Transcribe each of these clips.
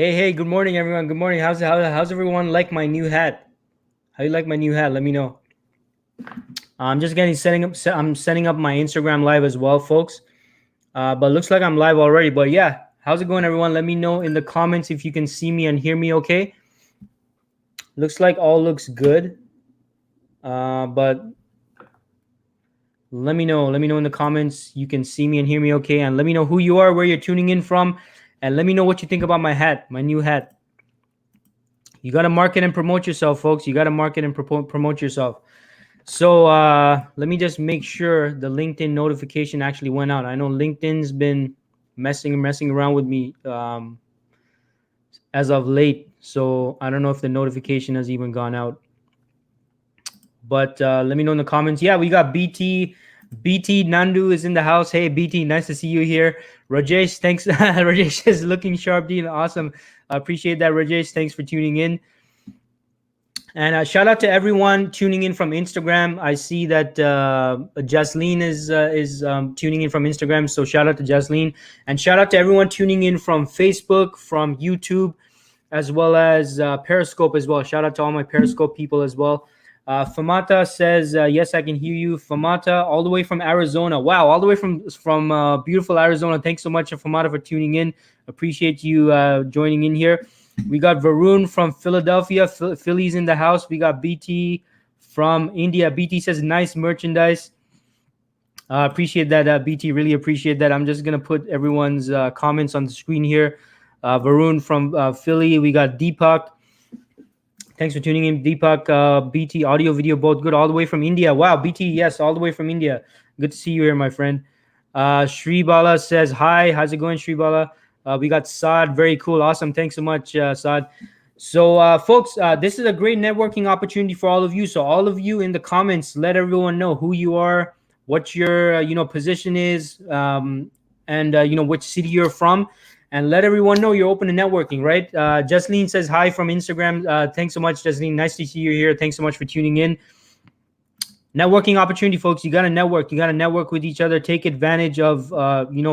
Hey, good morning, everyone. Good morning. How's everyone like my new hat? How you like my new hat? Let me know. I'm just getting setting up. I'm setting up my Instagram live as well, folks. But looks like I'm live already. But yeah, how's it going, everyone? Let me know in the comments if you can see me and hear me. Okay. Looks like all looks good. But let me know. Let me know in the comments you can see me and hear me. Okay, and let me know who you are, where you're tuning in from, and let me know what you think about my hat, my new hat. You got to market and promote yourself, folks. You got to market and promote yourself. So let me just make sure the LinkedIn notification actually went out. I know LinkedIn's been messing around with me as of late, so I don't know if the notification has even gone out. But let me know in the comments. Yeah, we got BT. BT Nandu is in the house. Hey BT, nice to see you here. Rajesh, thanks. Rajesh is looking sharp, Dean. Awesome. I appreciate that, Rajesh. Thanks for tuning in. And shout out to everyone tuning in from Instagram. I see that Jasleen is tuning in from Instagram. So shout out to Jasleen, and shout out to everyone tuning in from Facebook, from YouTube, as well as Periscope as well. Shout out to all my Periscope people as well. Famata says, yes, I can hear you. Famata, all the way from Arizona. Wow, all the way from beautiful Arizona. Thanks so much, Famata, for tuning in. Appreciate you joining in here. We got Varun from Philadelphia. Philly's in the house. We got BT from India. BT says, nice merchandise. Appreciate that, BT. Really appreciate that. I'm just going to put everyone's comments on the screen here. Varun from Philly. We got Deepak. Thanks for tuning in, Deepak. BT, audio, video, both good. All the way from India. Wow, BT, yes, all the way from India. Good to see you here, my friend. Sri Bala says, hi. How's it going, Sri Bala? We got Saad. Very cool. Awesome. Thanks so much, Saad. So, folks, this is a great networking opportunity for all of you. So all of you in the comments, let everyone know who you are, what your position is, and which city you're from, and let everyone know you're open to networking, right? Jasleen says hi from Instagram. Thanks so much, Jasleen. Nice to see you here. Thanks so much for tuning in. Networking opportunity, folks. You got to network. You got to network with each other. Take advantage of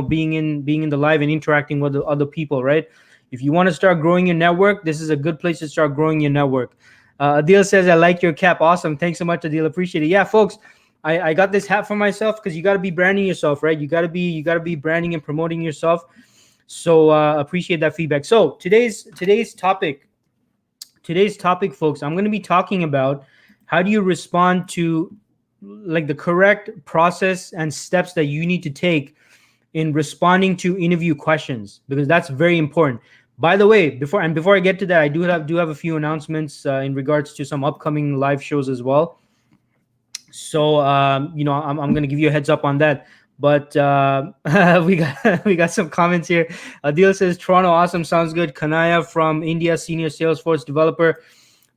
being in the live and interacting with the other people, right? If you want to start growing your network, this is a good place to start growing your network. Adil says, I like your cap. Awesome. Thanks so much, Adil. Appreciate it. Yeah, folks, I got this hat for myself because you got to be branding yourself, right? You got to be branding and promoting yourself. So appreciate that feedback. So today's topic, folks, I'm going to be talking about how do you respond to like the correct process and steps that you need to take in responding to interview questions, because that's very important. By the way, before I get to that, I do have a few announcements in regards to some upcoming live shows as well. So I'm going to give you a heads up on that. But we got some comments here. Adil says Toronto, awesome, sounds good. Kanaya from India, senior Salesforce developer.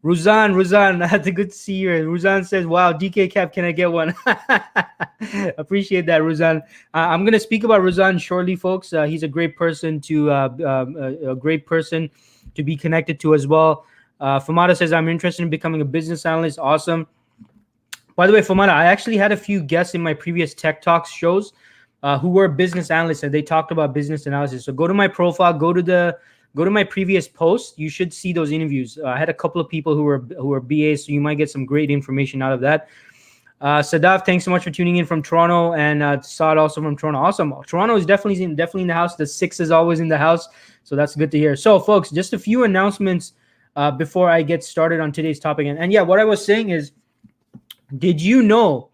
Ruzan, that's good to see you. Ruzan says, wow, DK cap, can I get one? Appreciate that, Ruzan. I'm going to speak about Ruzan shortly, folks. He's a great person to be connected to as well. Famata says, I'm interested in becoming a business analyst. Awesome. By the way, Famata, I actually had a few guests in my previous Tech Talks shows who were business analysts, and they talked about business analysis. So go to my profile, go to my previous post. You should see those interviews. I had a couple of people who were BAs, so you might get some great information out of that. Sadaf, thanks so much for tuning in from Toronto, and Saad also from Toronto. Awesome. Toronto is definitely in the house. The 6 is always in the house, so that's good to hear. So, folks, just a few announcements before I get started on today's topic. And yeah, what I was saying is, did you know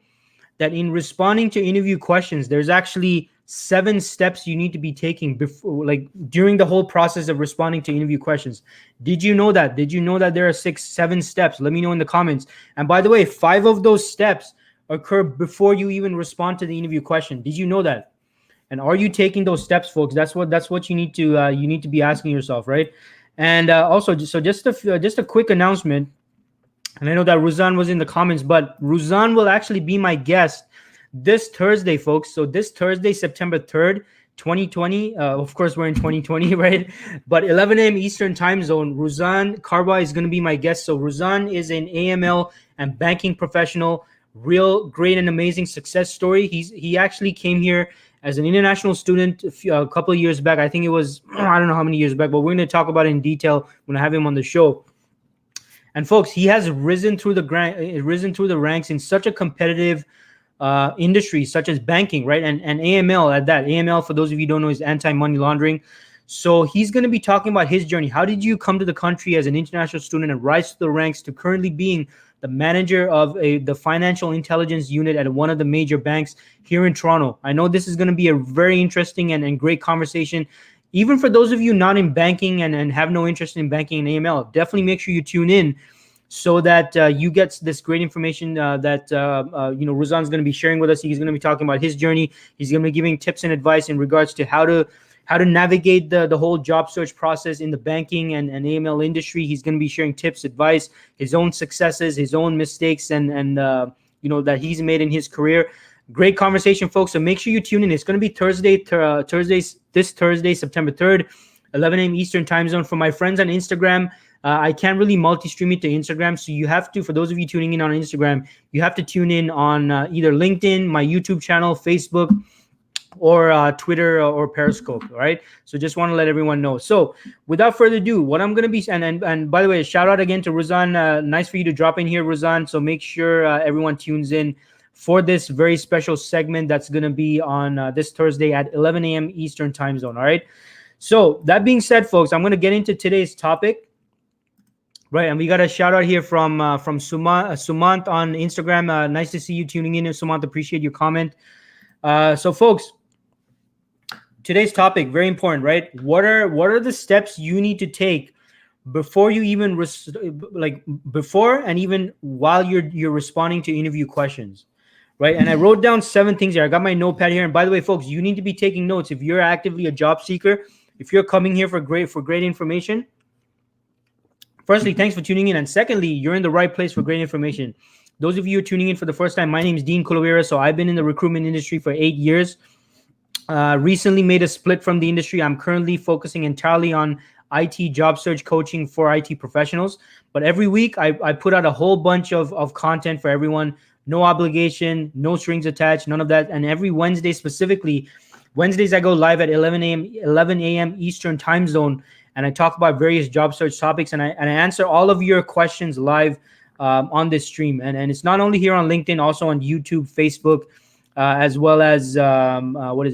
that in responding to interview questions, there's actually 7 steps you need to be taking before, like during the whole process of responding to interview questions? Did you know that? Did you know that there are 7 steps? Let me know in the comments. And by the way, 5 of those steps occur before you even respond to the interview question. Did you know that? And are you taking those steps, folks? That's what you need to be asking yourself, right? And also, just a quick announcement. And I know that Ruzan was in the comments, but Ruzan will actually be my guest this Thursday, folks. So this Thursday, September 3rd, 2020. Of course, we're in 2020, right? But 11 a.m. Eastern time zone, Ruzan Karba is going to be my guest. So Ruzan is an AML and banking professional, real great and amazing success story. He actually came here as an international student a couple of years back. I think it was, I don't know how many years back, but we're going to talk about it in detail when I have him on the show. And folks, he has risen through the ranks in such a competitive industry, such as banking, right? And AML at that. AML, for those of you who don't know, is anti-money laundering. So he's going to be talking about his journey. How did you come to the country as an international student and rise to the ranks to currently being the manager of the financial intelligence unit at one of the major banks here in Toronto? I know this is going to be a very interesting and great conversation. Even for those of you not in banking and have no interest in banking and AML, definitely make sure you tune in so that you get this great information that Ruzan's going to be sharing with us. He's going to be talking about his journey. He's going to be giving tips and advice in regards to how to navigate the whole job search process in the banking and AML industry. He's going to be sharing tips, advice, his own successes, his own mistakes, and that he's made in his career. Great conversation, folks. So make sure you tune in. It's going to be this Thursday, September 3rd, 11 a.m. Eastern time zone. For my friends on Instagram, I can't really multi-stream it to Instagram. So you have to, for those of you tuning in on Instagram, you have to tune in on either LinkedIn, my YouTube channel, Facebook, or Twitter or Periscope. All right. So just want to let everyone know. So without further ado, what I'm going to be, and by the way, shout out again to Ruzan. Nice for you to drop in here, Ruzan. So make sure everyone tunes in for this very special segment that's going to be on this Thursday at 11 a.m. Eastern time zone. All right. So that being said, folks, I'm going to get into today's topic. Right. And we got a shout out here from Sumant on Instagram. Nice to see you tuning in, Sumant. Appreciate your comment. So folks, today's topic, very important, right? What are the steps you need to take before you even before and even while you're responding to interview questions, right? And I wrote down 7 things here. I got my notepad here. And by the way, folks, you need to be taking notes if you're actively a job seeker. If you're coming here for great information. Firstly, thanks for tuning in, and secondly, you're in the right place for great information. Those of you who are tuning in for the first time, my name is Dean Kulaweera. So I've been in the recruitment industry for 8 years. Recently made a split from the industry. I'm currently focusing entirely on IT job search coaching for IT professionals. But every week I put out a whole bunch of content for everyone. No obligation, no strings attached, none of that. And every Wednesday specifically, Wednesdays I go live at 11 a.m. Eastern time zone. And I talk about various job search topics. And I answer all of your questions live on this stream. And it's not only here on LinkedIn, also on YouTube, Facebook, as well as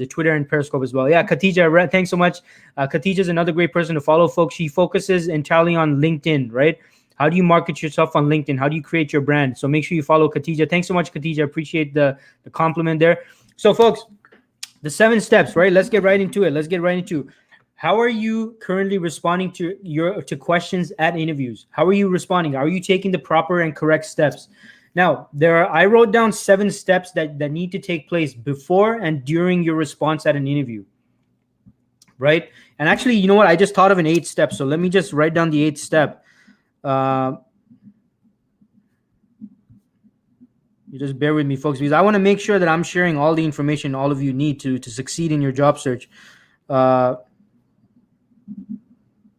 Twitter and Periscope as well. Yeah, Khatija, thanks so much. Khatija is another great person to follow, folks. She focuses entirely on LinkedIn, right? How do you market yourself on LinkedIn? How do you create your brand? So make sure you follow Khatija. Thanks so much, Khatija. Appreciate the compliment there. So folks, the 7 steps, right? Let's get right into it. How are you currently responding to questions at interviews? How are you responding? Are you taking the proper and correct steps? Now, I wrote down 7 steps that need to take place before and during your response at an interview, right? And actually, you know what? I just thought of an 8th step. So let me just write down the 8th step. You just bear with me, folks, because I want to make sure that I'm sharing all the information all of you need to succeed in your job search.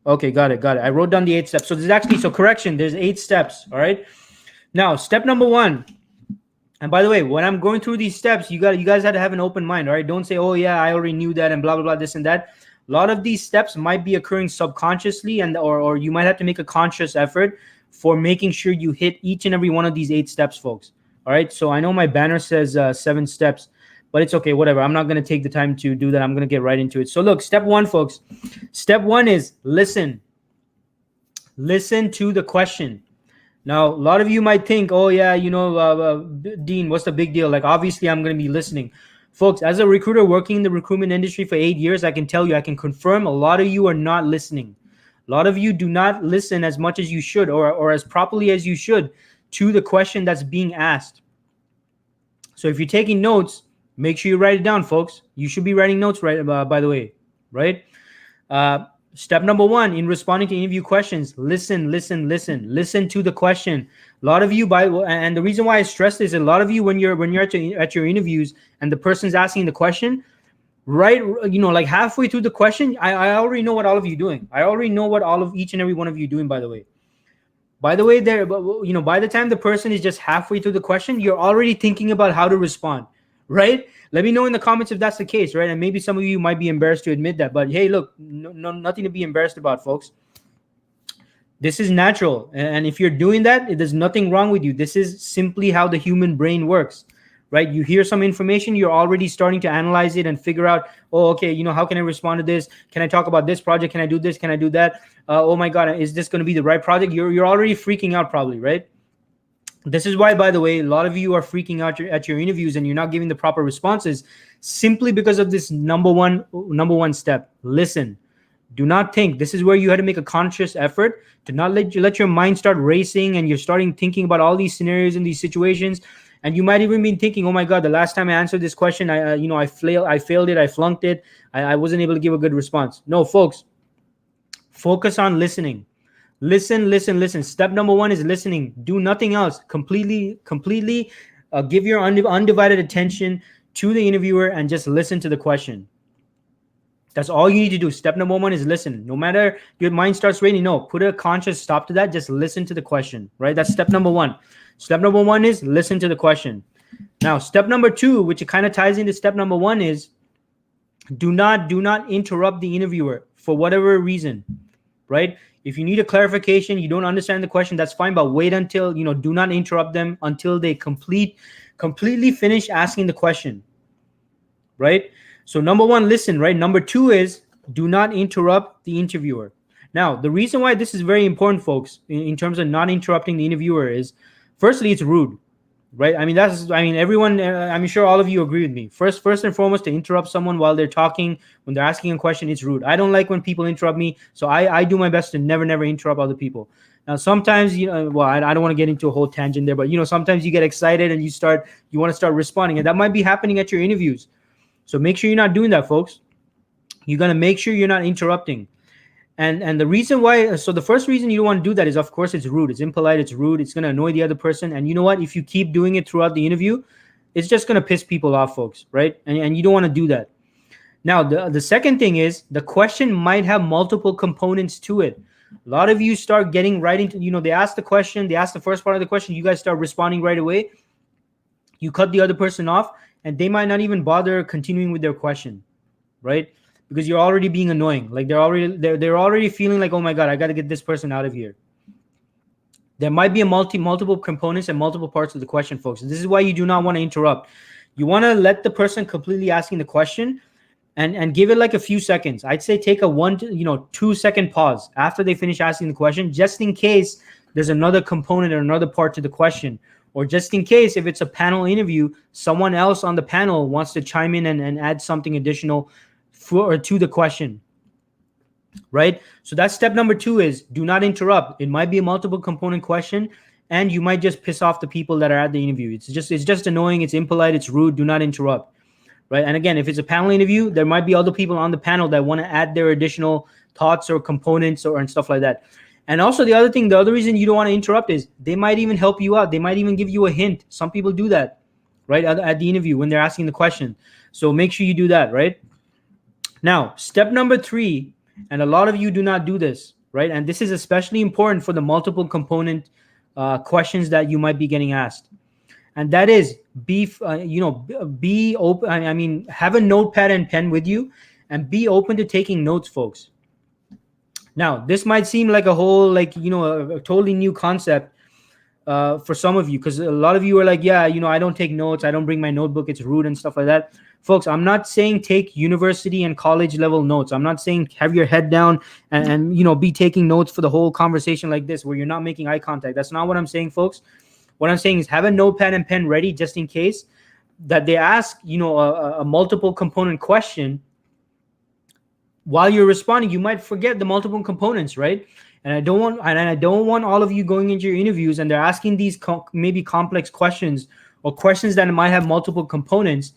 Okay, got it. I wrote down the 8 steps. So correction, there's 8 steps. All right. Now, step number 1. And by the way, when I'm going through these steps, you guys had to have an open mind. All right. Don't say, oh yeah, I already knew that and blah, blah, blah, this and that. A lot of these steps might be occurring subconsciously or you might have to make a conscious effort for making sure you hit each and every one of these 8 steps, folks. All right. So I know my banner says 7 steps. But it's okay, whatever. I'm not going to take the time to do that. I'm going to get right into it. So look, step 1, folks. Step 1 is listen. Listen to the question. Now, a lot of you might think, oh, yeah, Dean, what's the big deal? Like, obviously, I'm going to be listening. Folks, as a recruiter working in the recruitment industry for 8 years, I can tell you, I can confirm a lot of you are not listening. A lot of you do not listen as much as you should or as properly as you should to the question that's being asked. So if you're taking notes, make sure you write it down, folks. You should be writing notes, right? By the way, right? Step number 1 in responding to interview questions: listen to the question. A lot of you, and the reason why I stress this, a lot of you, when you're at your interviews and the person's asking the question, right? Like halfway through the question, I already know what all of you doing. I already know what each and every one of you doing. By the way, by the time the person is just halfway through the question, you're already thinking about how to respond. right? Let me know in the comments if that's the case, right? And maybe some of you might be embarrassed to admit that, but hey, look, nothing to be embarrassed about, folks. This is natural, and if you're doing that, there's nothing wrong with you. This is simply how the human brain works, right? You hear some information, you're already starting to analyze it and figure out, oh, okay, how can I respond to this? Can I talk about this project? Can I do this? Can I do that? Oh my God, is this going to be the right project? You're already freaking out, probably, right? This is why, by the way, a lot of you are freaking out at your interviews and you're not giving the proper responses, simply because of this number one step. Listen. Do not think. This is where you had to make a conscious effort to not let your mind start racing, and you're starting thinking about all these scenarios and these situations. And you might even be thinking, oh my God, the last time I answered this question, I failed it, I flunked it, I wasn't able to give a good response. No, folks, focus on listening. Listen. Step number one is listening. Do nothing else. Completely give your undivided attention to the interviewer and just listen to the question. That's all you need to do. Step number one is listen. No matter your mind starts racing, no, put a conscious stop to that. Just listen to the question, right? That's step number one. Step number one is listen to the question. Now, step number two, which kind of ties into step number one, is do not interrupt the interviewer for whatever reason, right? If you need a clarification, you don't understand the question, that's fine, but wait until, do not interrupt them until they completely finish asking the question, right? So number one, listen, right? Number two is do not interrupt the interviewer. Now, the reason why this is very important, folks, in terms of not interrupting the interviewer is, firstly, it's rude, right? Everyone, I'm sure all of you agree with me. First and foremost, to interrupt someone while they're talking, when they're asking a question, it's rude. I don't like when people interrupt me, so I do my best to never interrupt other people. Now, sometimes, I don't want to get into a whole tangent there, but, sometimes you get excited and you want to start responding, and that might be happening at your interviews. So make sure you're not doing that, folks. You're going to make sure you're not interrupting. And the reason why, so the first reason you don't want to do that is, of course, it's rude. It's impolite. It's rude. It's going to annoy the other person. And you know what? If you keep doing it throughout the interview, it's just going to piss people off, folks, right? And you don't want to do that. Now, the second thing is the question might have multiple components to it. A lot of you start getting right into, they ask the question, they ask the first part of the question, you guys start responding right away. You cut the other person off, and they might not even bother continuing with their question, right? Because you're already being annoying. Like they're already feeling like, oh my God, I got to get this person out of here. There might be a multiple components and multiple parts of the question, folks. And this is why you do not want to interrupt. You want to let the person completely asking the question and give it like a few seconds. I'd say take a 2 second pause after they finish asking the question, just in case there's another component or another part to the question. Or just in case, if it's a panel interview, someone else on the panel wants to chime in and add something additional to the question, right? So that's step number two is do not interrupt. It might be a multiple component question, and you might just piss off the people that are at the interview. It's just annoying. It's impolite. It's rude. Do not interrupt, right? And again, if it's a panel interview, there might be other people on the panel that want to add their additional thoughts or components and stuff like that. And also the other reason you don't want to interrupt is they might even help you out. They might even give you a hint. Some people do that, right? At the interview when they're asking the question. So make sure you do that, right? Now, step number three, and a lot of you do not do this, right? And this is especially important for the multiple component questions that you might be getting asked. And that is be open. Have a notepad and pen with you and be open to taking notes, folks. Now, this might seem like a whole, a totally new concept for some of you, because a lot of you are like, yeah, I don't take notes. I don't bring my notebook. It's rude and stuff like that. Folks, I'm not saying take university and college level notes. I'm not saying have your head down and be taking notes for the whole conversation like this where you're not making eye contact. That's not what I'm saying, folks. What I'm saying is have a notepad and pen ready just in case that they ask, a multiple component question. While you're responding, you might forget the multiple components, right? And I don't want all of you going into your interviews and they're asking these maybe complex questions or questions that might have multiple components,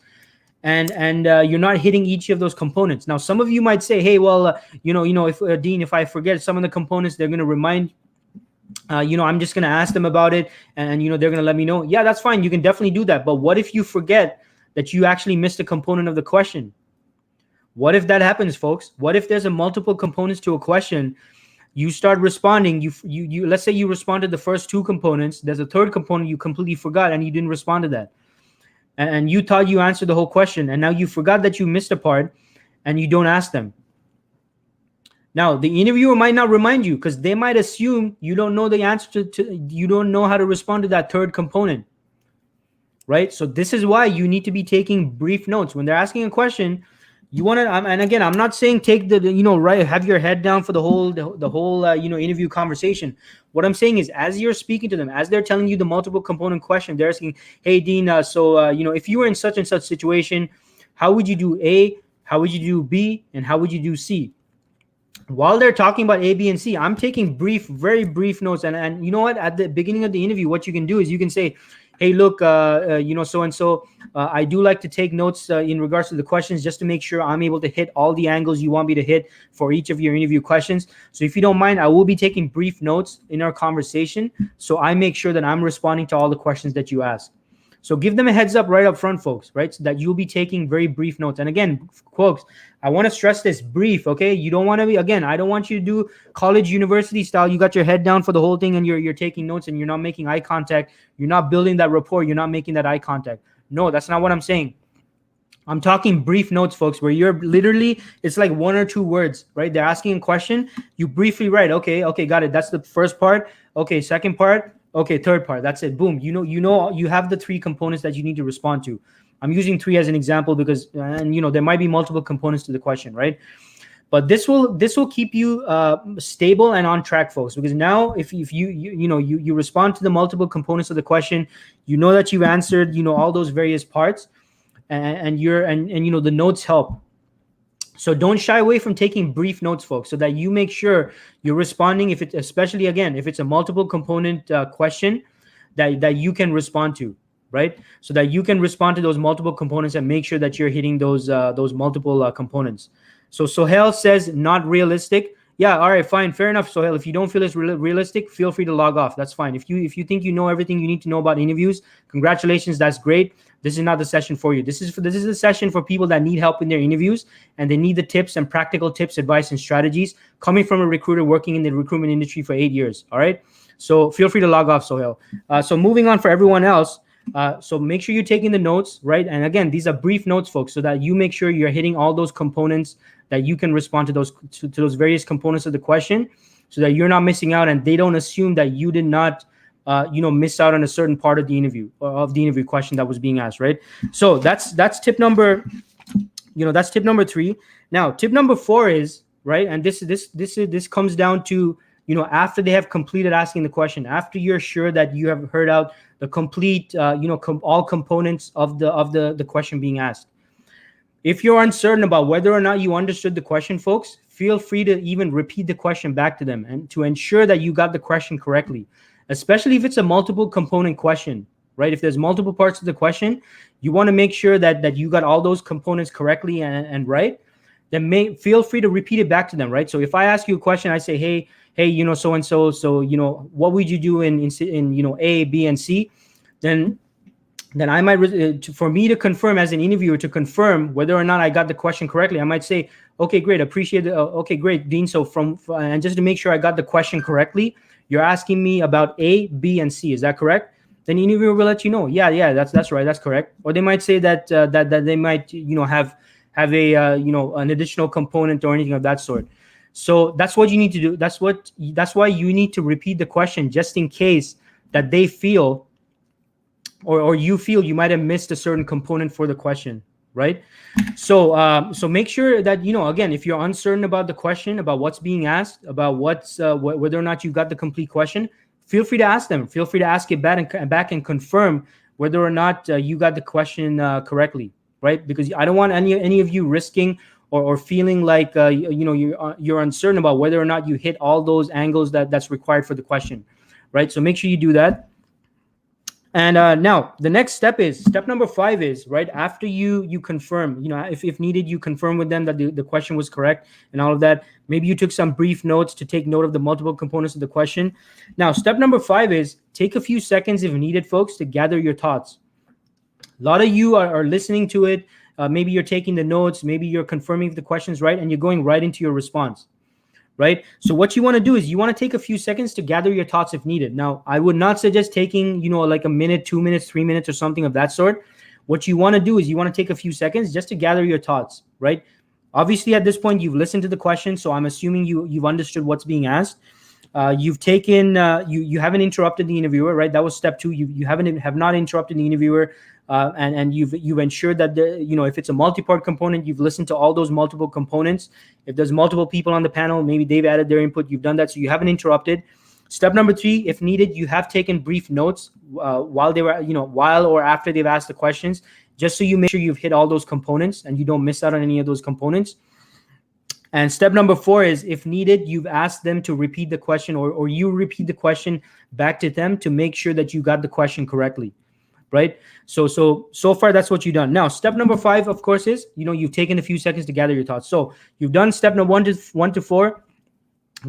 and you're not hitting each of those components. Now, some of you might say, hey, well, if Dean, if I forget some of the components, they're going to remind. I'm just going to ask them about it, and they're going to let me know. Yeah, that's fine. You can definitely do that. But what if you forget that you actually missed a component of the question? What if that happens, folks? What if there's a multiple components to a question? You start responding. You let's say you responded the first two components. There's a third component you completely forgot and you didn't respond to that. and you thought you answered the whole question, and now you forgot that you missed a part, and you don't ask them. Now, the interviewer might not remind you because they might assume you don't know the answer you don't know how to respond to that third component, right? So this is why you need to be taking brief notes when they're asking a question. You want to, and again, I'm not saying take the, right, have your head down for the whole interview conversation. What I'm saying is, as you're speaking to them, as they're telling you the multiple component question, they're asking, hey, Dean, if you were in such and such situation, how would you do A? How would you do B? And how would you do C? While they're talking about A, B, and C, I'm taking very brief notes. And you know what? At the beginning of the interview, what you can do is you can say, hey, look, so-and-so, I do like to take notes in regards to the questions just to make sure I'm able to hit all the angles you want me to hit for each of your interview questions. So if you don't mind, I will be taking brief notes in our conversation, so I make sure that I'm responding to all the questions that you ask. So give them a heads up right up front, folks, right? So that you'll be taking very brief notes. And again, folks, I want to stress this: brief, okay? You don't want to be, again, I don't want you to do college, university style. You got your head down for the whole thing and you're taking notes and you're not making eye contact. You're not building that rapport. You're not making that eye contact. No, that's not what I'm saying. I'm talking brief notes, folks, where you're literally, it's like 1 or 2 words, right? They're asking a question. You briefly write, okay, got it. That's the first part. Okay, second part. Okay, third part. That's it. Boom. You have the 3 components that you need to respond to. I'm using 3 as an example because, there might be multiple components to the question, right? But this will keep you stable and on track, folks. Because now, if you respond to the multiple components of the question, you know that you've answered all those various parts, and the notes help. So don't shy away from taking brief notes, folks, so that you make sure you're responding, especially if it's a multiple component question that you can respond to, right? So that you can respond to those multiple components and make sure that you're hitting those multiple components. So Sohail says not realistic. Yeah, all right, fine, fair enough, Sohail. If you don't feel it's realistic, feel free to log off. That's fine. If you think you know everything you need to know about interviews, congratulations, that's great. This is not the session for you. This is the session for people that need help in their interviews and they need the tips and practical tips, advice, and strategies coming from a recruiter working in the recruitment industry for 8 years. All right. So feel free to log off, Sohail. So moving on for everyone else. So make sure you're taking the notes, right? And again, these are brief notes, folks, so that you make sure you're hitting all those components that you can respond to those various components of the question, so that you're not missing out and they don't assume that you did not miss out on a certain part of the interview question that was being asked, right? So that's tip number 3. Now, tip number 4 is, right, and this comes down to, after they have completed asking the question, after you're sure that you have heard out the complete, all components of the question being asked. If you're uncertain about whether or not you understood the question, folks, feel free to even repeat the question back to them and to ensure that you got the question correctly, especially if it's a multiple component question, right? If there's multiple parts of the question, you want to make sure that you got all those components correctly and right. Then feel free to repeat it back to them, right? So if I ask you a question, I say, hey, so and so, what would you do in A, B, and C? Then I might, for me to confirm as an interviewer, to confirm whether or not I got the question correctly, I might say, okay, great, appreciate it. Okay, great, Dean. So and just to make sure I got the question correctly, you're asking me about A, B, and C. Is that correct? Then the interviewer will let you know. Yeah, that's right, that's correct. Or they might say that they might have a an additional component or anything of that sort. So that's what you need to do. That's why you need to repeat the question, just in case that they feel or you feel you might have missed a certain component for the question, right? So make sure that, again, if you're uncertain about the question, about what's being asked, about whether or not you got the complete question, feel free to ask them. Feel free to ask it back and confirm whether or not you got the question correctly, right? Because I don't want any of you risking or feeling like you're uncertain about whether or not you hit all those angles that's required for the question, right? So make sure you do that. And now the next step number 5 is, right, after you confirm, if needed, you confirm with them that the question was correct and all of that. Maybe you took some brief notes to take note of the multiple components of the question. Now, step number 5 is take a few seconds if needed, folks, to gather your thoughts. A lot of you are listening to it. Maybe you're taking the notes. Maybe you're confirming if the question's right, and you're going right into your response. Right? So what you want to do is you want to take a few seconds to gather your thoughts if needed. Now, I would not suggest taking, like a minute, 2 minutes, 3 minutes, or something of that sort. what you want to do is you want to take a few seconds just to gather your thoughts, right? Obviously, at this point, you've listened to the question, so I'm assuming you've understood what's being asked. You've taken you haven't interrupted the interviewer, right? That was step 2. You have not interrupted the interviewer, and you've ensured that if it's a multi-part component, you've listened to all those multiple components. If there's multiple people on the panel, maybe they've added their input. You've done that, so you haven't interrupted. Step number 3, if needed, you have taken brief notes while they were while or after they've asked the questions, just so you make sure you've hit all those components and you don't miss out on any of those components. And step number 4 is, if needed, you've asked them to repeat the question, or you repeat the question back to them to make sure that you got the question correctly, right? So far, that's what you've done. Now, step number 5, of course, is, you've taken a few seconds to gather your thoughts. So you've done step number 1 to 4.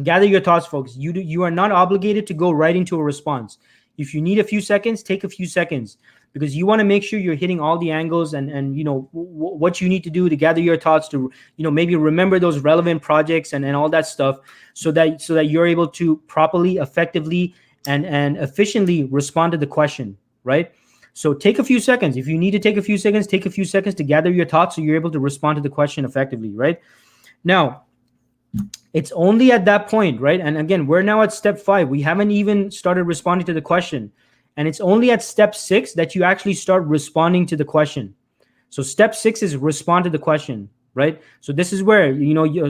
Gather your thoughts, folks. You are not obligated to go right into a response. If you need a few seconds, take a few seconds, because you want to make sure you're hitting all the angles and what you need to do to gather your thoughts, to maybe remember those relevant projects and all that stuff, so that you're able to properly, effectively, and efficiently respond to the question, right? So take a few seconds. If you need to take a few seconds, take a few seconds to gather your thoughts so you're able to respond to the question effectively, right? Now, it's only at that point, right? And again, we're now at step 5. We haven't even started responding to the question. And it's only at step 6 that you actually start responding to the question. So step 6 is respond to the question, right? So this is where,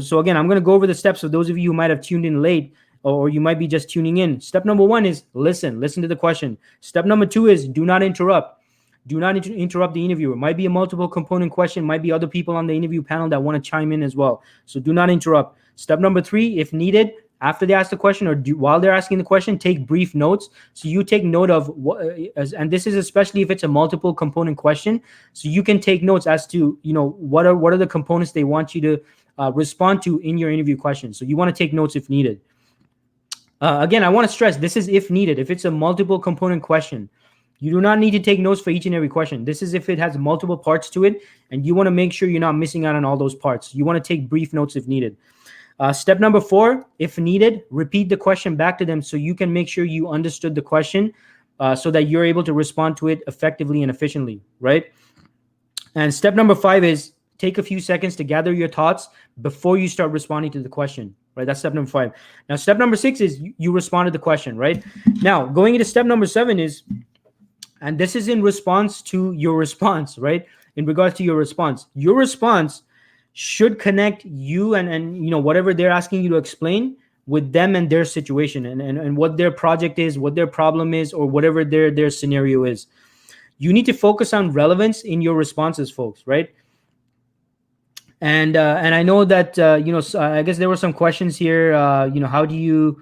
so again, I'm going to go over the steps for those of you who might have tuned in late, or you might be just tuning in. Step number 1 is listen to the question. Step number 2 is do not interrupt. Do not interrupt the interviewer. Might be a multiple component question, might be other people on the interview panel that want to chime in as well. So do not interrupt. Step number 3, if needed, after they ask the question or while they're asking the question, take brief notes. So you take note of what, and this is especially if it's a multiple component question. So you can take notes as to, what are the components they want you to respond to in your interview question. So you want to take notes if needed. Again, I want to stress, this is if needed. If it's a multiple component question, you do not need to take notes for each and every question. This is if it has multiple parts to it, and you want to make sure you're not missing out on all those parts. You want to take brief notes if needed. Step number 4, if needed, repeat the question back to them so you can make sure you understood the question, so that you're able to respond to it effectively and efficiently, right? And step number 5 is take a few seconds to gather your thoughts before you start responding to the question, right? That's step number 5. Now, step number 6 is you respond to the question, right? Now, going into step number 7 is, and this is in response to your response, right? In regards to your response should connect you and whatever they're asking you to explain with them and their situation and what their project is, what their problem is, or whatever their scenario is. You need to focus on relevance in your responses, folks, right? And I know that I guess there were some questions here. How do you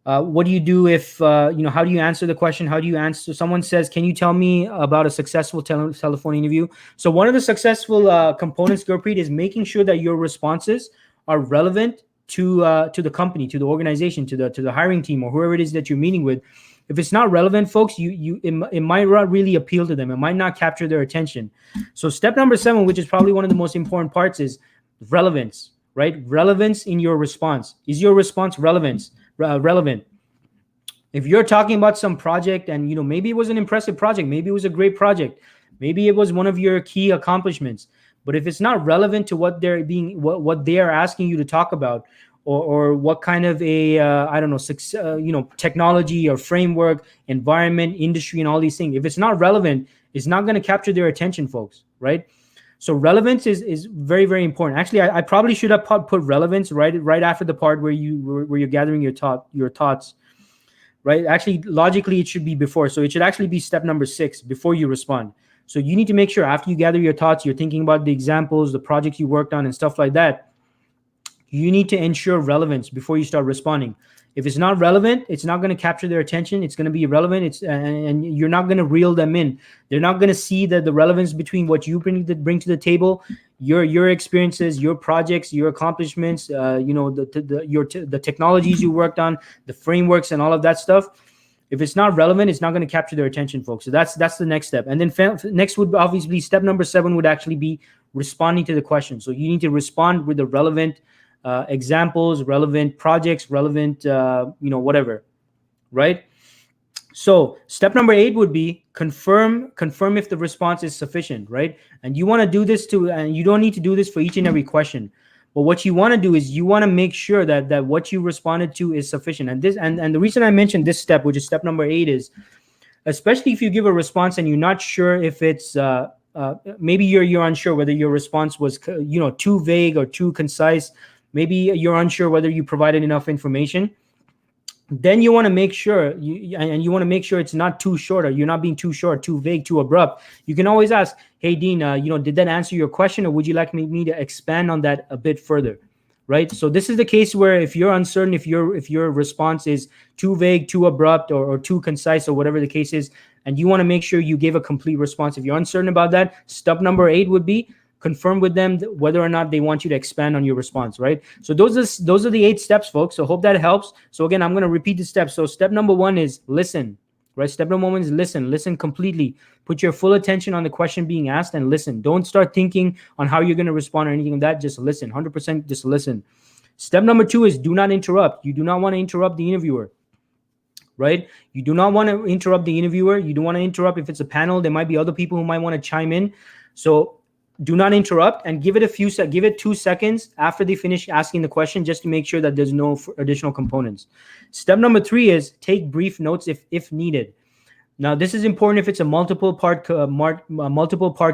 what do you do if how do you answer the question? How do you answer? Someone says, can you tell me about a successful telephone interview? So one of the successful components, Gurpreet, is making sure that your responses are relevant to the company, to the organization, to the hiring team, or whoever it is that you're meeting with. If it's not relevant, folks, it might not really appeal to them. It might not capture their attention. So step number 7, which is probably one of the most important parts, is relevance, right? Relevance in your response. Is your response relevant? If you're talking about some project and maybe it was an impressive project, maybe it was a great project, maybe it was one of your key accomplishments, but if it's not relevant to what they are asking you to talk about, or what kind of a technology or framework, environment, industry, and all these things, if it's not relevant, it's not going to capture their attention, folks, right? So relevance is very, very important. Actually, I probably should have put relevance right after the part where you're gathering your thoughts, right? Actually, logically, it should be before. So it should actually be step number 6, before you respond. So you need to make sure after you gather your thoughts, you're thinking about the examples, the projects you worked on, and stuff like that. You need to ensure relevance before you start responding. If it's not relevant, it's not going to capture their attention. It's going to be irrelevant. And you're not going to reel them in. They're not going to see the relevance between what you bring to the table, your experiences, your projects, your accomplishments, the technologies you worked on, the frameworks, and all of that stuff. If it's not relevant, it's not going to capture their attention, folks. So that's the next step. And then next would obviously step number 7 would actually be responding to the question. So you need to respond with the relevant examples, relevant projects, relevant, whatever, right? So step number 8 would be confirm if the response is sufficient, right? And you want to do this to, and you don't need to do this for each and every question. But what you want to do is you want to make sure that what you responded to is sufficient. And this and the reason I mentioned this step, which is step number 8, is especially if you give a response and you're not sure if it's maybe you're unsure whether your response was too vague or too concise. Maybe you're unsure whether you provided enough information. Then you want to make sure you want to make sure it's not too short, or you're not being too short, too vague, too abrupt. You can always ask, hey Dean, did that answer your question, or would you like me to expand on that a bit further? Right. So this is the case where if you're uncertain, if your response is too vague, too abrupt, or too concise, or whatever the case is, and you want to make sure you give a complete response. If you're uncertain about that, step number 8 would be confirm with them whether or not they want you to expand on your response, right? So those are the 8 steps, folks. So hope that helps. So again, I'm going to repeat the steps. So step number 1 is listen, right? Step number 1 is listen completely. Put your full attention on the question being asked and listen. Don't start thinking on how you're going to respond or anything like that. Just listen, 100% just listen. Step number 2 is do not interrupt. You do not want to interrupt the interviewer, right? You do not want to interrupt the interviewer. You don't want to interrupt. If it's a panel, there might be other people who might want to chime in. So do not interrupt, and give it 2 seconds after they finish asking the question, just to make sure that there's no additional components. Step number 3 is take brief notes if needed. Now, this is important if it's a multiple part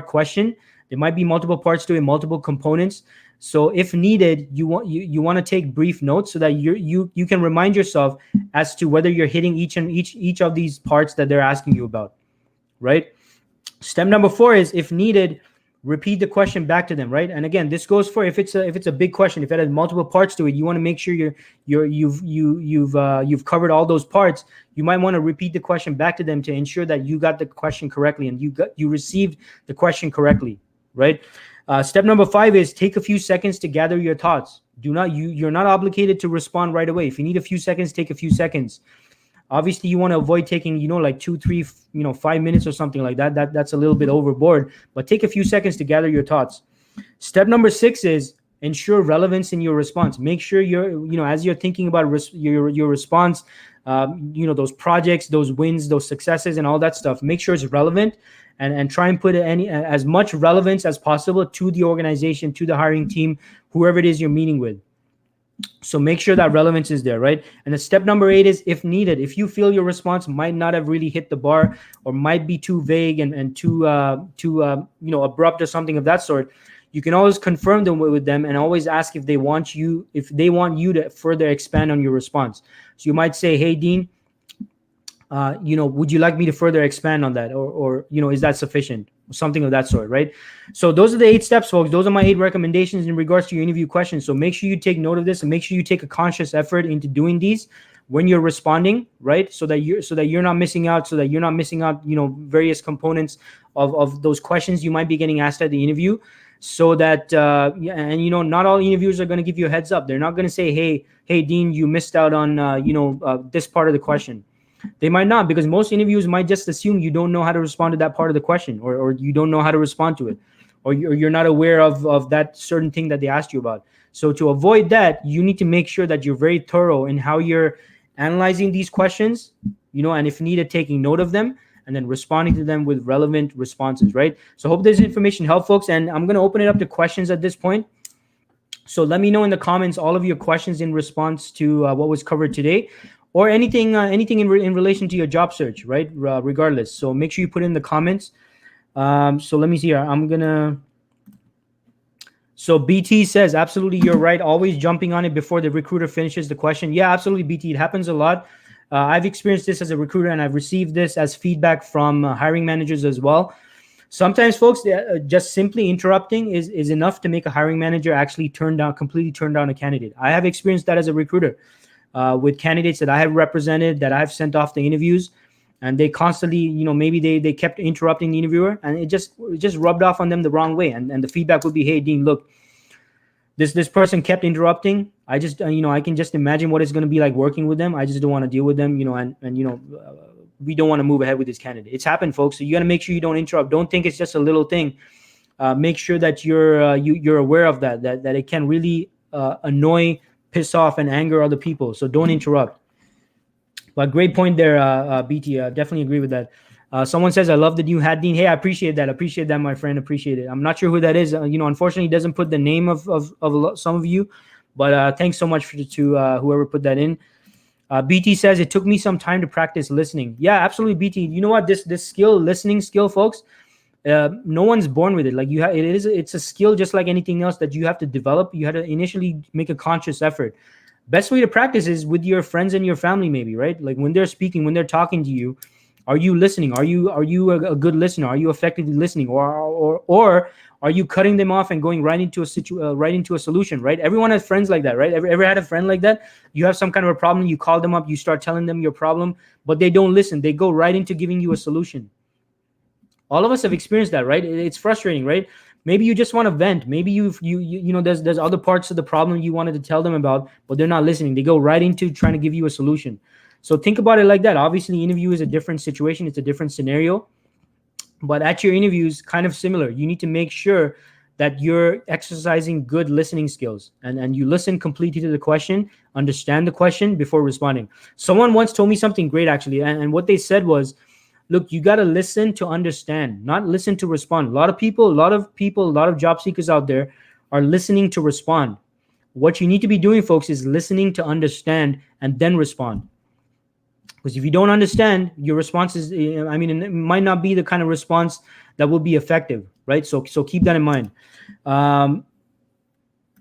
question. There might be multiple parts to it, multiple components. So if needed, you want to take brief notes so that you can remind yourself as to whether you're hitting each of these parts that they're asking you about, right? Step number 4 is, if needed, repeat the question back to them, right? And again, this goes for if it's a big question, if it has multiple parts to it, you want to make sure you've covered all those parts. You might want to repeat the question back to them to ensure that you got the question correctly and you received the question correctly, right? Step number 5 is take a few seconds to gather your thoughts. You're not obligated to respond right away. If you need a few seconds, take a few seconds. Obviously, you want to avoid taking, like 2, 3, 5 minutes or something like that. That's a little bit overboard, but take a few seconds to gather your thoughts. Step number 6 is ensure relevance in your response. Make sure as you're thinking about your response, those projects, those wins, those successes, and all that stuff, make sure it's relevant, and try and put as much relevance as possible to the organization, to the hiring team, whoever it is you're meeting with. So make sure that relevance is there, right? And the step number 8 is, if needed, if you feel your response might not have really hit the bar, or might be too vague and too abrupt or something of that sort, you can always confirm them with them and always ask if they want you to further expand on your response. So you might say, hey Dean, would you like me to further expand on that, or is that sufficient? Something of that sort, right? So those are the 8 steps, folks. Those are my 8 recommendations in regards to your interview questions. So make sure you take note of this, and make sure you take a conscious effort into doing these when you're responding, right? So that you're not missing out, various components of those questions you might be getting asked at the interview. So that not all interviewers are going to give you a heads up. They're not going to say, hey Dean, you missed out on this part of the question. They might not, because most interviews might just assume you don't know how to respond to that part of the question, or you don't know how to respond to it, or you're not aware of that certain thing that they asked you about. So to avoid that, you need to make sure that you're very thorough in how you're analyzing these questions, and if needed, taking note of them, and then responding to them with relevant responses, right? So hope this information helped, folks. And I'm going to open it up to questions at this point. So let me know in the comments all of your questions in response to what was covered today, or anything in relation to your job search, right? Regardless. So make sure you put in the comments. So let me see here. So BT says, absolutely, you're right. Always jumping on it before the recruiter finishes the question. Yeah, absolutely, BT. It happens a lot. I've experienced this as a recruiter, and I've received this as feedback from hiring managers as well. Sometimes, folks, just simply interrupting is enough to make a hiring manager actually completely turn down a candidate. I have experienced that as a recruiter. With candidates that I have represented, that I've sent off the interviews, and they constantly, maybe they kept interrupting the interviewer, and it just rubbed off on them the wrong way. And the feedback would be, hey Dean, look, this person kept interrupting. I just, I can just imagine what it's going to be like working with them. I just don't want to deal with them, we don't want to move ahead with this candidate. It's happened, folks. So you got to make sure you don't interrupt. Don't think it's just a little thing. Make sure that you're aware of that it can really annoy, piss off, and anger other people. So don't interrupt. But great point there, BT. Definitely agree with that. Someone says, "I love the new hat, Dean." Hey, I appreciate that. Appreciate that, my friend. Appreciate it. I'm not sure who that is. Unfortunately, it doesn't put the name of some of you, but thanks so much to whoever put that in. BT says it took me some time to practice listening. Yeah, absolutely, BT. You know what? This skill, listening skill, folks. No one's born with it. Like it's a skill just like anything else that you have to develop. You had to initially make a conscious effort. Best way to practice is with your friends and your family, maybe, right? Like when they're speaking, when they're talking to you, are you listening? Are you a good listener? Are you effectively listening, or are you cutting them off and going right into a solution? Right? Everyone has friends like that, right? Ever had a friend like that? You have some kind of a problem, you call them up, you start telling them your problem, but they don't listen. They go right into giving you a solution. All of us have experienced that, right? It's frustrating, right? Maybe you just want to vent. Maybe there's other parts of the problem you wanted to tell them about, but they're not listening. They go right into trying to give you a solution. So think about it like that. Obviously, interview is a different situation. It's a different scenario, but at your interviews, kind of similar. You need to make sure that you're exercising good listening skills, and you listen completely to the question, understand the question before responding. Someone once told me something great, actually, and what they said was, look, you got to listen to understand, not listen to respond. A lot of job seekers out there are listening to respond. What you need to be doing, folks, is listening to understand and then respond. Because if you don't understand, your response is, it might not be the kind of response that will be effective, right? So keep that in mind. So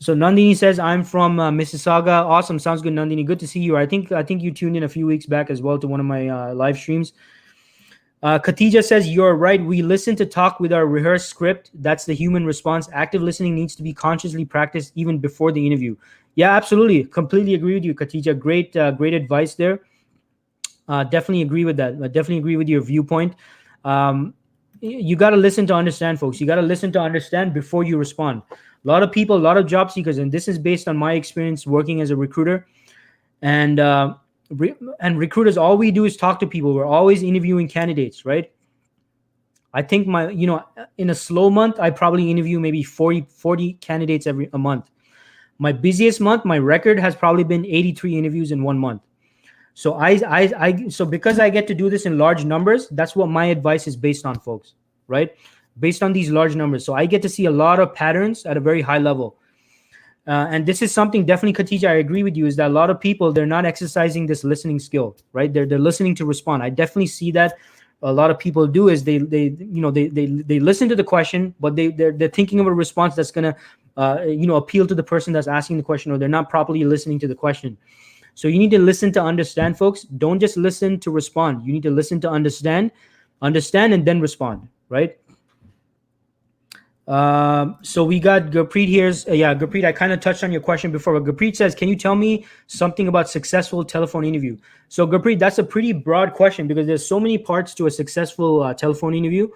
Nandini says, I'm from Mississauga. Awesome. Sounds good, Nandini. Good to see you. I think you tuned in a few weeks back as well to one of my live streams. Khatija says, you're right. We listen to talk with our rehearsed script. That's the human response. Active listening needs to be consciously practiced even before the interview. Yeah, absolutely. Completely agree with you, Khatija. Great advice there. Definitely agree with that. I definitely agree with your viewpoint. You got to listen to understand, folks. You got to listen to understand before you respond. A lot of people, a lot of job seekers, and this is based on my experience working as a recruiter. And recruiters, all we do is talk to people. We're always interviewing candidates, right? I think in a slow month, I probably interview maybe 40 candidates a month. My busiest month, my record has probably been 83 interviews in 1 month. So so because I get to do this in large numbers, that's what my advice is based on, folks, right? Based on these large numbers. So I get to see a lot of patterns at a very high level. And this is something definitely, Khatija, I agree with you, is that a lot of people, they're not exercising this listening skill, right? They're listening to respond. I definitely see that a lot of people do is they listen to the question, but they're thinking of a response that's going to appeal to the person that's asking the question, or they're not properly listening to the question. So you need to listen to understand, folks. Don't just listen to respond. You need to listen to understand, and then respond, right? So we got Gurpreet here. Gurpreet, I kind of touched on your question before, but Gurpreet says, can you tell me something about successful telephone interview? So Gurpreet, that's a pretty broad question because there's so many parts to a successful telephone interview.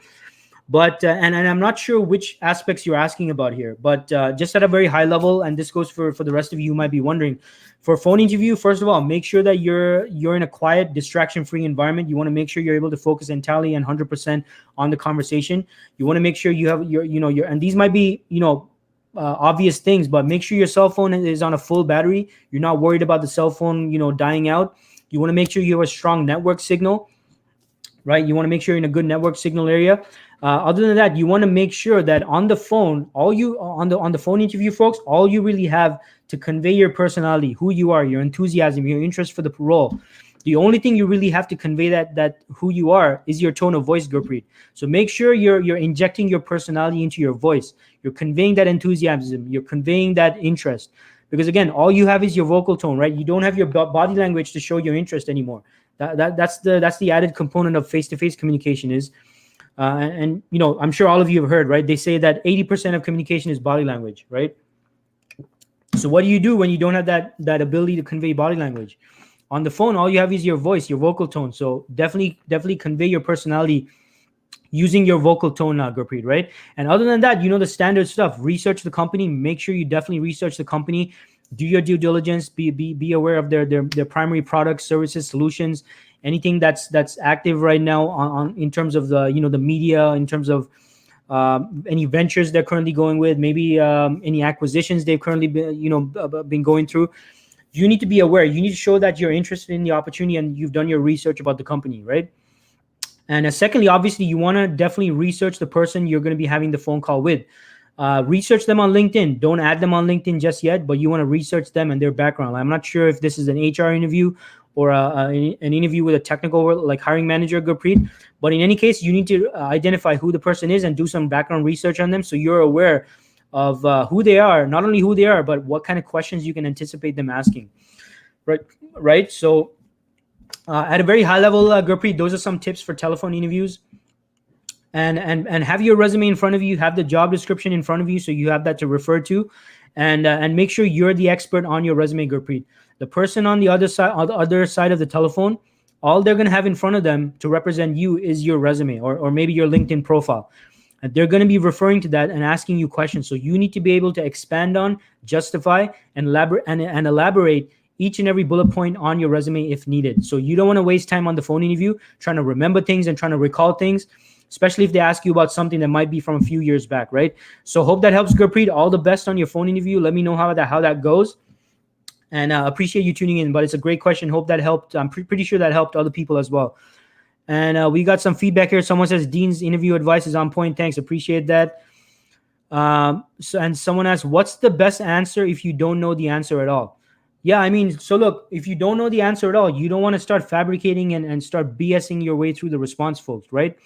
But and I'm not sure which aspects you're asking about here, but just at a very high level, and this goes for the rest of you who might be wondering, for a phone interview, first of all, make sure that you're in a quiet, distraction-free environment. You want to make sure you're able to focus entirely and 100% on the conversation. You want to make sure you have your and these might be obvious things, but make sure your cell phone is on a full battery. You're not worried about the cell phone dying out. You want to make sure you have a strong network signal, right? You want to make sure you're in a good network signal area. Other than that, you want to make sure that on the phone, on the phone interview, folks, all you really have to convey your personality, who you are, your enthusiasm, your interest for the role. The only thing you really have to convey that who you are is your tone of voice, Gurpreet. So make sure you're injecting your personality into your voice. You're conveying that enthusiasm. You're conveying that interest. Because again, all you have is your vocal tone, right? You don't have your body language to show your interest anymore. That's the added component of face-to-face communication is. And I'm sure all of you have heard, right? They say that 80% of communication is body language, right? So what do you do when you don't have that ability to convey body language? On the phone, all you have is your voice, your vocal tone. So definitely convey your personality using your vocal tone now, Gurpreet, right? And other than that, the standard stuff. Research the company. Make sure you definitely research the company. Do your due diligence. Be aware of their primary products, services, solutions, anything that's active right now on in terms of the the media, in terms of any ventures they're currently going with, maybe any acquisitions they've currently been going through. you need to be aware. You need to show that you're interested in the opportunity and you've done your research about the company, right? And secondly, obviously, you want to definitely research the person you're going to be having the phone call with. Research them on LinkedIn. Don't add them on LinkedIn just yet, but you want to research them and their background. I'm not sure if this is an HR interview or an interview with a technical like hiring manager, Gurpreet. But in any case, you need to identify who the person is and do some background research on them so you're aware of who they are, not only who they are, but what kind of questions you can anticipate them asking. Right. So at a very high level, Gurpreet, those are some tips for telephone interviews. And have your resume in front of you, have the job description in front of you, so you have that to refer to, and make sure you're the expert on your resume, Gurpreet. The person on the other side of the telephone, all they're going to have in front of them to represent you is your resume or maybe your LinkedIn profile. And they're going to be referring to that and asking you questions. So you need to be able to expand on, justify, and elaborate each and every bullet point on your resume if needed. So you don't want to waste time on the phone interview trying to remember things and trying to recall things, especially if they ask you about something that might be from a few years back, right? So hope that helps, Gurpreet. All the best on your phone interview. Let me know how that goes. And appreciate you tuning in. But it's a great question. Hope that helped. I'm pretty sure that helped other people as well. And we got some feedback here. Someone says Dean's interview advice is on point. Thanks. Appreciate that. And someone asks, what's the best answer if you don't know the answer at all? Yeah, I mean, so look, if you don't know the answer at all, you don't want to start fabricating and start BSing your way through the response, folks, right?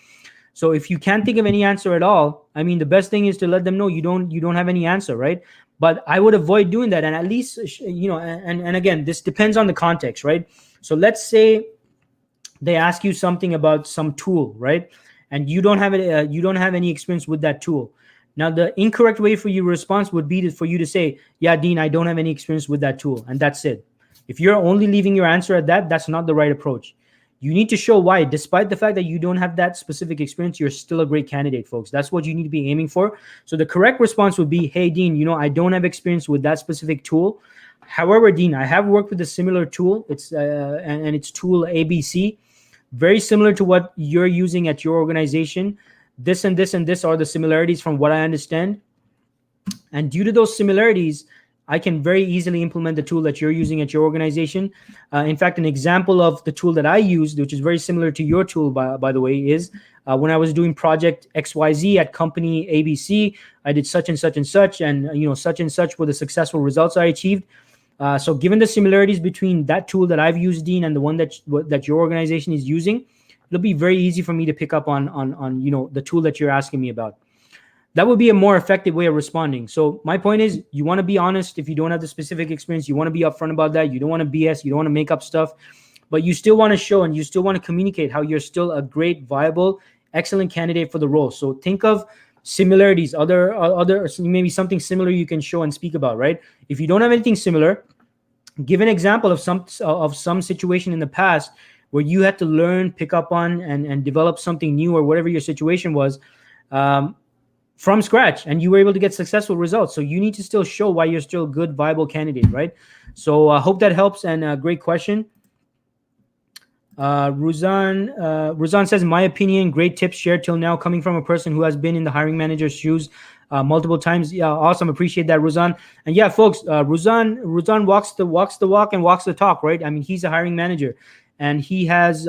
So if you can't think of any answer at all, I mean, the best thing is to let them know you don't have any answer, right? But I would avoid doing that. And at least, and again, this depends on the context, right? So let's say they ask you something about some tool, right? And you don't have any experience with that tool. Now, the incorrect way for your response would be for you to say, yeah, Dean, I don't have any experience with that tool. And that's it. If you're only leaving your answer at that, that's not the right approach. You need to show why, despite the fact that you don't have that specific experience, you're still a great candidate, folks. That's what you need to be aiming for. So the correct response would be, hey, Dean, I don't have experience with that specific tool. However, Dean, I have worked with a similar tool. It's and it's tool ABC, very similar to what you're using at your organization. This and this and this are the similarities from what I understand. And due to those similarities, I can very easily implement the tool that you're using at your organization. In fact, an example of the tool that I used, which is very similar to your tool, by the way, is when I was doing project XYZ at company ABC, I did such and such and such, and such and such were the successful results I achieved. So given the similarities between that tool that I've used, Dean, and the one that your organization is using, it'll be very easy for me to pick up on the tool that you're asking me about. That would be a more effective way of responding. So my point is, you want to be honest. If you don't have the specific experience, you want to be upfront about that. You don't want to BS. You don't want to make up stuff, but you still want to show and you still want to communicate how you're still a great, viable, excellent candidate for the role. So think of similarities, other maybe something similar you can show and speak about, right? If you don't have anything similar, give an example of some situation in the past where you had to learn, pick up on, and develop something new or whatever your situation was from scratch, and you were able to get successful results. So you need to still show why you're still a good, viable candidate, right? So I hope that helps, and great question. Ruzan says, in my opinion, great tips shared till now coming from a person who has been in the hiring manager's shoes multiple times. Yeah, awesome. Appreciate that, Ruzan. And yeah, folks, Ruzan walks the walk and walks the talk, right? I mean, he's a hiring manager, and he has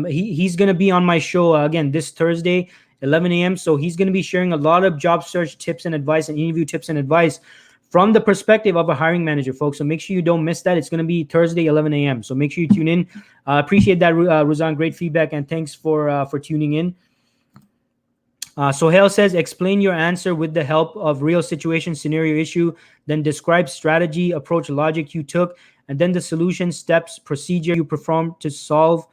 he's going to be on my show again this Thursday, 11 a.m. So he's going to be sharing a lot of job search tips and advice and interview tips and advice from the perspective of a hiring manager, folks. So make sure you don't miss that. It's going to be Thursday, 11 a.m. So make sure you tune in. Appreciate that, Ruzan. Great feedback, and thanks for tuning in. Sohail says, explain your answer with the help of real situation, scenario, issue, then describe strategy, approach, logic you took, and then the solution, steps, procedure you performed to solve,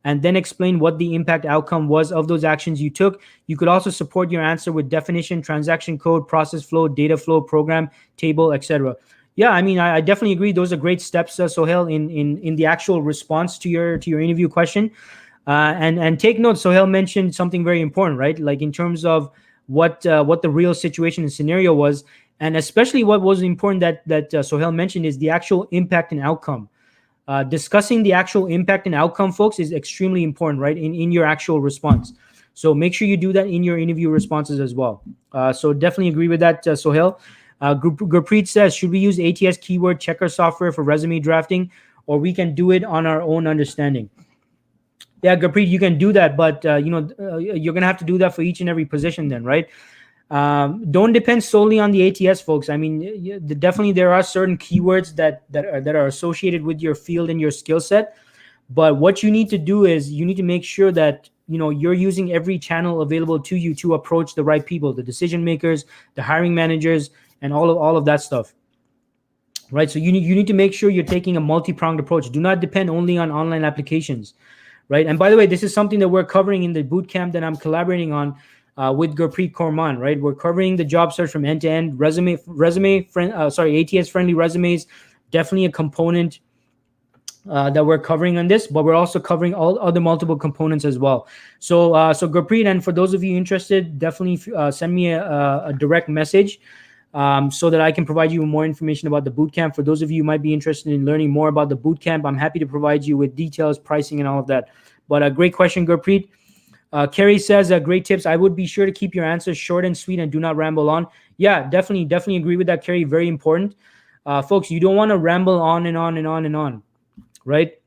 and then explain what the impact outcome was of those actions you took. You could also support your answer with definition, transaction code, process flow, data flow, program, table, etc. Yeah, I mean, I definitely agree. Those are great steps, Sohail, in the actual response to your interview question. And take note, Sohail mentioned something very important, right? Like in terms of what the real situation and scenario was, and especially what was important that Sohail mentioned is the actual impact and outcome. Discussing the actual impact and outcome, folks, is extremely important, right? In your actual response. So make sure you do that in your interview responses as well. So definitely agree with that, Sohail. Gurpreet says, should we use ATS keyword checker software for resume drafting, or we can do it on our own understanding? Yeah, Gurpreet, you can do that, but you're gonna have to do that for each and every position, then, right? Don't depend solely on the ATS, folks. I mean, definitely there are certain keywords that are associated with your field and your skill set. But what you need to do is you need to make sure that you're using every channel available to you to approach the right people, the decision makers, the hiring managers, and all of that stuff. Right. So you need to make sure you're taking a multi-pronged approach. Do not depend only on online applications. Right. And by the way, this is something that we're covering in the boot camp that I'm collaborating on with Gurpreet Korman. Right. We're covering the job search from end to end. ATS friendly resumes, definitely a component that we're covering on this, but we're also covering all other multiple components as well. So Gurpreet, and for those of you interested, definitely send me a direct message so that I can provide you more information about the bootcamp. For those of you who might be interested in learning more about the bootcamp, I'm happy to provide you with details, pricing, and all of that. But a great question, Gurpreet. Kerry says, great tips. I would be sure to keep your answers short and sweet and do not ramble on. Yeah, definitely agree with that, Kerry. Very important. Folks, you don't want to ramble on and on and on and on. Right.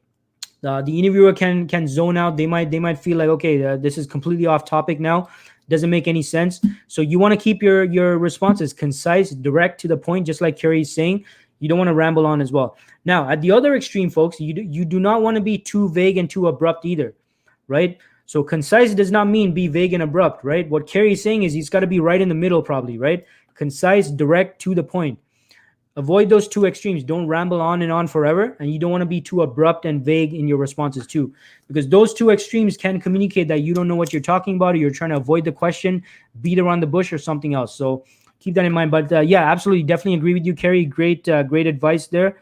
The interviewer can zone out. They might feel like, okay, this is completely off topic now. Doesn't make any sense. So you want to keep your responses concise, direct, to the point, just like Kerry is saying. You don't want to ramble on as well. Now, at the other extreme, folks, you do not want to be too vague and too abrupt either. Right. So concise does not mean be vague and abrupt. Right. What Kerry is saying is he's got to be right in the middle, probably. Right. Concise, direct, to the point. Avoid those two extremes. Don't ramble on and on forever. And you don't want to be too abrupt and vague in your responses too, because those two extremes can communicate that you don't know what you're talking about, or you're trying to avoid the question, beat around the bush, or something else. So keep that in mind. But yeah, absolutely. Definitely agree with you, Kerry. Great advice there.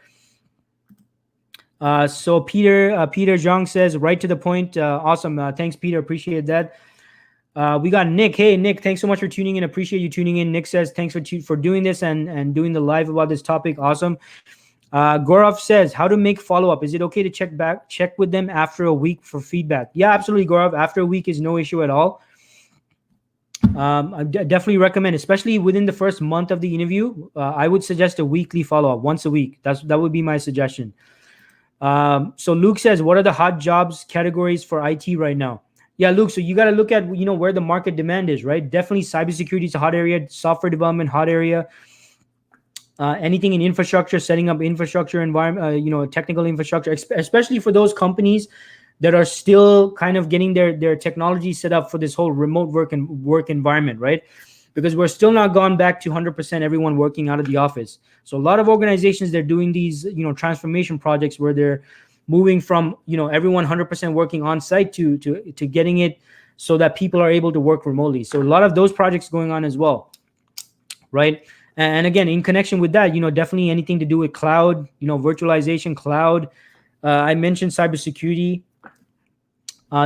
So Peter Zhang says, right to the point. Awesome. Thanks, Peter. Appreciate that. We got Nick. Hey, Nick, thanks so much for tuning in. Appreciate you tuning in. Nick says, thanks for doing this and doing the live about this topic. Awesome. Gaurav says, how to make follow-up. Is it okay to check with them after a week for feedback? Yeah, absolutely, Gaurav. After a week is no issue at all. I definitely recommend, especially within the first month of the interview, I would suggest a weekly follow-up, once a week. That would be my suggestion. So Luke says, what are the hot jobs categories for IT right now? Yeah, Luke, so you got to look at, where the market demand is, right? Definitely cybersecurity is a hot area, software development, hot area. Anything in infrastructure, setting up infrastructure environment, technical infrastructure, especially for those companies that are still kind of getting their technology set up for this whole remote work environment, right? Because we're still not gone back to 100% everyone working out of the office. So a lot of organizations, they're doing these, transformation projects where they're moving from, everyone 100% working on site to getting it so that people are able to work remotely. So a lot of those projects going on as well, right? And again, in connection with that, definitely anything to do with cloud, virtualization, cloud. I mentioned cybersecurity.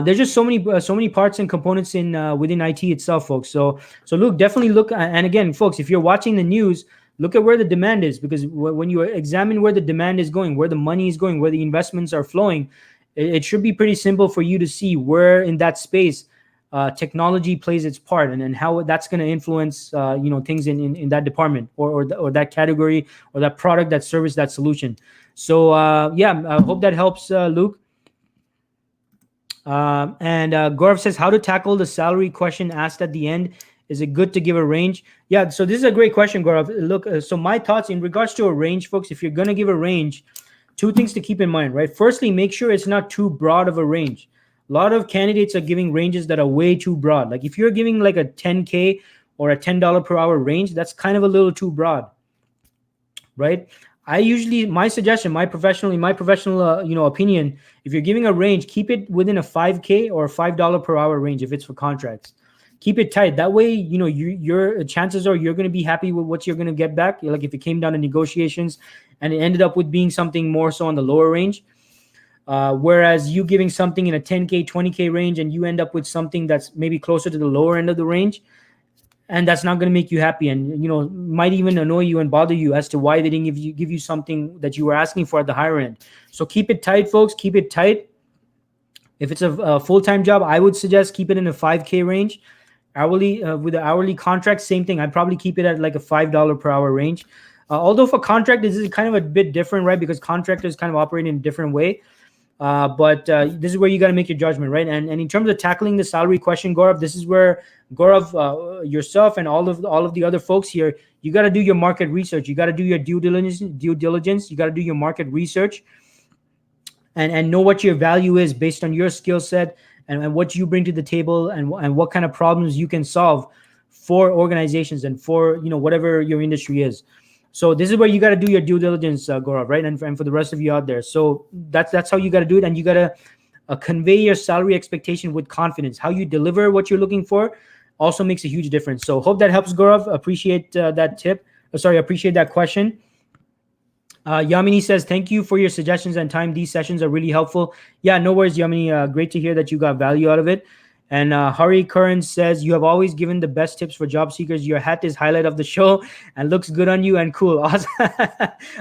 There's just so many parts and components within IT itself, folks. So look, definitely look. And again, folks, if you're watching the news, look at where the demand is, because when you examine where the demand is going, where the money is going, where the investments are flowing, it should be pretty simple for you to see where in that space technology plays its part, and how that's going to influence things in that department or that category or that product, that service, that solution. So yeah, I hope that helps, Luke. And Gaurav says, how to tackle the salary question asked at the end. Is it good to give a range? Yeah, so this is a great question, Gaurav. Look, so my thoughts in regards to a range, folks, if you're going to give a range, two things to keep in mind, right? Firstly, make sure it's not too broad of a range. A lot of candidates are giving ranges that are way too broad. Like if you're giving like a 10K or a $10 per hour range, that's kind of a little too broad, right? My suggestion, my professional opinion, if you're giving a range, keep it within a 5K or $5 per hour range if it's for contracts. Keep it tight. That way, your chances are you're going to be happy with what you're going to get back. Like if it came down to negotiations and it ended up with being something more so on the lower range, whereas you giving something in a 10K, 20K range and you end up with something that's maybe closer to the lower end of the range, and that's not going to make you happy, and might even annoy you and bother you as to why they didn't give you something that you were asking for at the higher end. So keep it tight, folks. Keep it tight. If it's a full-time job, I would suggest keep it in a 5K range. Hourly with the hourly contract, same thing. I'd probably keep it at like a $5 per hour range. Although for contract, this is kind of a bit different, right? Because contractors kind of operate in a different way. But this is where you got to make your judgment, right? And in terms of tackling the salary question, Gaurav, this is where Gaurav, yourself, and all of the other folks here, you got to do your market research. You got to do your due diligence. You got to do your market research, and know what your value is based on your skill set, and what you bring to the table, and what kind of problems you can solve for organizations and for whatever your industry is. So this is where you got to do your due diligence, Gaurav, right? And for the rest of you out there, so that's how you got to do it, and you got to convey your salary expectation with confidence. How you deliver what you're looking for also makes a huge difference. So hope that helps, Gaurav. Appreciate that tip. Appreciate that question. Yamini says, thank you for your suggestions and time. These sessions are really helpful. Yeah, no worries, Yamini. Great to hear that you got value out of it. And Hari Curran says, you have always given the best tips for job seekers. Your hat is highlight of the show and looks good on you and cool. Awesome.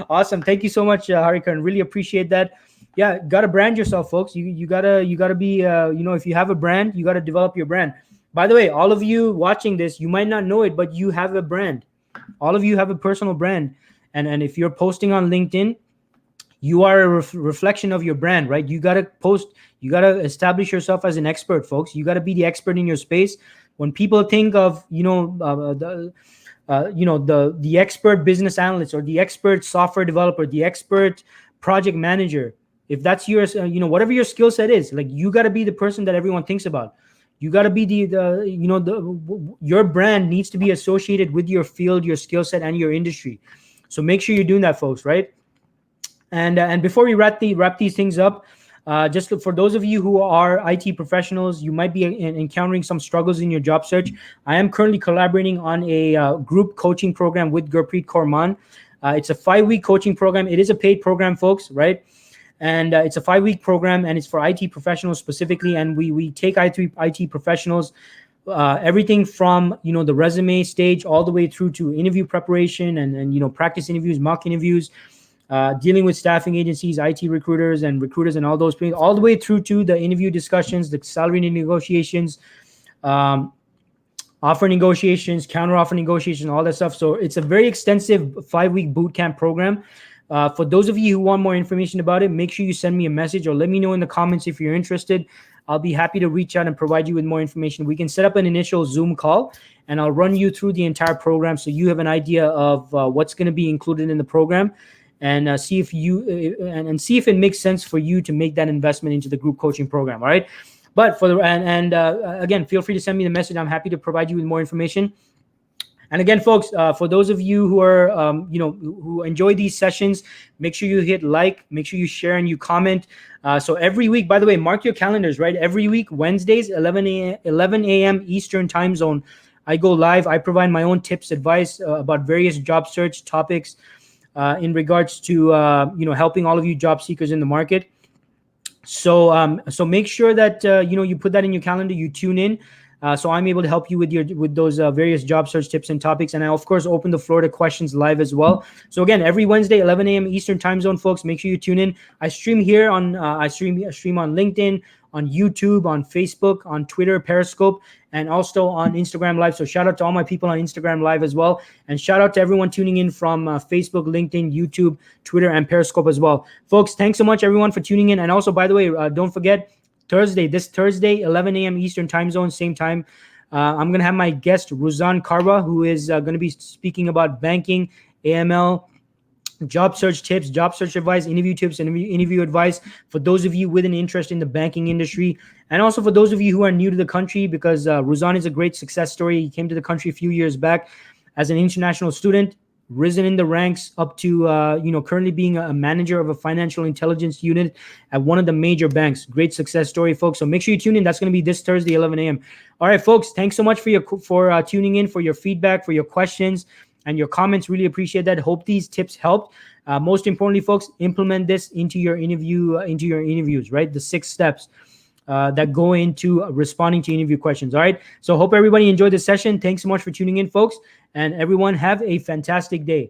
Awesome. Thank you so much, Hari Curran. Really appreciate that. Yeah, got to brand yourself, folks. You gotta be, if you have a brand, you got to develop your brand. By the way, all of you watching this, you might not know it, but you have a brand. All of you have a personal brand. And if you're posting on LinkedIn, you are a reflection of your brand, right? You got to post, you got to establish yourself as an expert, folks. You got to be the expert in your space. When people think of, the expert business analyst, or the expert software developer, the expert project manager, if that's your, whatever your skill set is, like, you got to be the person that everyone thinks about. You got to be your brand needs to be associated with your field, your skill set, and your industry. So make sure you're doing that, folks, right? And before we wrap these things up, just for those of you who are IT professionals, you might be encountering some struggles in your job search. I am currently collaborating on a group coaching program with Gurpreet Kaur. It's a 5-week coaching program. It is a paid program, folks, right? And it's a 5-week program, and it's for IT professionals specifically. And we take IT professionals, everything from the resume stage all the way through to interview preparation and practice interviews, mock interviews, dealing with staffing agencies, IT recruiters and all those things, all the way through to the interview discussions, the salary negotiations, offer negotiations, counter offer negotiations, all that stuff. So it's a very extensive 5-week boot camp program. For those of you who want more information about it, make sure you send me a message or let me know in the comments if you're interested. I'll be happy to reach out and provide you with more information. We can set up an initial Zoom call, and I'll run you through the entire program so you have an idea of what's going to be included in the program, and see if it makes sense for you to make that investment into the group coaching program. All right. But again, feel free to send me the message. I'm happy to provide you with more information. And again, folks, for those of you who are, who enjoy these sessions, make sure you hit like, make sure you share, and you comment. So every week, by the way, mark your calendars, right? Every week, Wednesdays, 11 a.m. Eastern time zone, I go live. I provide my own tips, advice about various job search topics in regards to, helping all of you job seekers in the market. So make sure that, you put that in your calendar, you tune in. So I'm able to help you with those various job search tips and topics. And I, of course, open the floor to questions live as well. So again, every Wednesday, 11 a.m. Eastern time zone, folks, make sure you tune in. I stream here I stream on LinkedIn, on YouTube, on Facebook, on Twitter, Periscope, and also on Instagram Live. So shout out to all my people on Instagram Live as well. And shout out to everyone tuning in from Facebook, LinkedIn, YouTube, Twitter, and Periscope as well. Folks, thanks so much, everyone, for tuning in. And also, by the way, don't forget, this Thursday, 11 a.m. Eastern time zone, same time, I'm going to have my guest, Ruzan Karba, who is going to be speaking about banking, AML, job search tips, job search advice, interview tips, and interview advice for those of you with an interest in the banking industry. And also for those of you who are new to the country, because Ruzan is a great success story. He came to the country a few years back as an international student, risen in the ranks up to, currently being a manager of a financial intelligence unit at one of the major banks. Great success story, folks. So make sure you tune in. That's going to be this Thursday, 11 a.m. All right, folks, thanks so much for tuning in, for your feedback, for your questions and your comments. Really appreciate that. Hope these tips helped. Most importantly, folks, implement this into your interviews, right? The 6 steps that go into responding to interview questions. All right. So hope everybody enjoyed the session. Thanks so much for tuning in, folks. And everyone have a fantastic day.